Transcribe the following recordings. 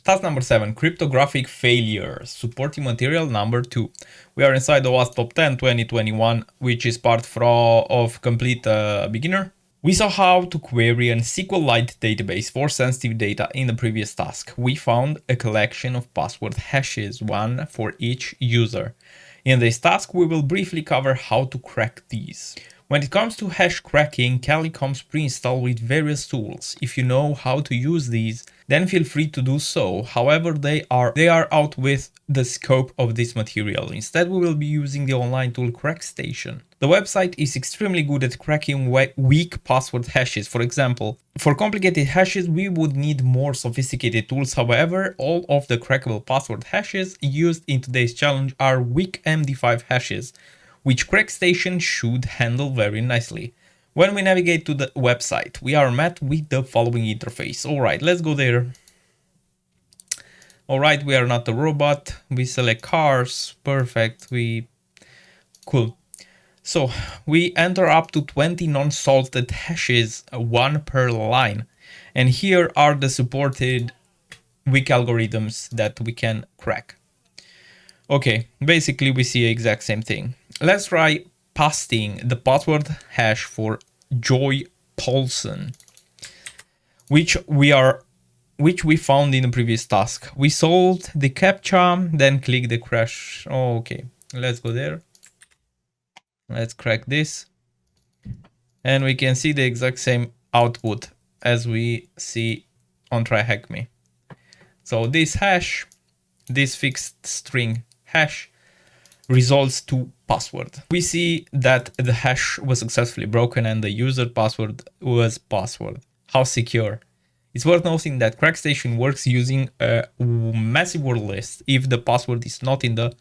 Task number 7, Cryptographic Failures, supporting material number 2. We are inside the OWASP Top 10 2021, which is part of Complete Beginner. We saw how to query a SQLite database for sensitive data in the previous task. We found a collection of password hashes, one for each user. In this task, we will briefly cover how to crack these. When it comes to hash cracking, Kali comes pre-installed with various tools. If you know how to use these, then feel free to do so. However, they are out with the scope of this material. Instead, we will be using the online tool Crackstation. The website is extremely good at cracking weak password hashes. For example, for complicated hashes, we would need more sophisticated tools. However, all of the crackable password hashes used in today's challenge are weak MD5 hashes, which Crackstation should handle very nicely. When we navigate to the website, we are met with the following interface. Alright, let's go there. Alright, we are not a robot. We select cars. Perfect. Cool. So we enter up to 20 non-salted hashes, one per line. And here are the supported weak algorithms that we can crack. Okay, basically we see the exact same thing. Let's try pasting the password hash for Joy Paulson, which we found in the previous task. We solved the CAPTCHA, then click the crash. Oh, okay, let's go there. Let's crack this. And we can see the exact same output as we see on TryHackMe. So this hash, this fixed string hash, results to password. We see that the hash was successfully broken and the user password was password. How secure? It's worth noting that Crackstation works using a massive word list. If the password is not in the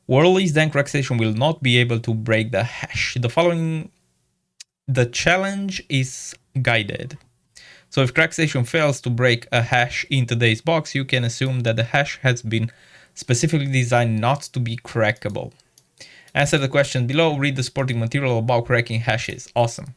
word list, then Crackstation will not be able to break the hash. The challenge is guided. So if Crackstation fails to break a hash in today's box, you can assume that the hash has been specifically designed not to be crackable. Answer the question below, read the supporting material about cracking hashes. Awesome.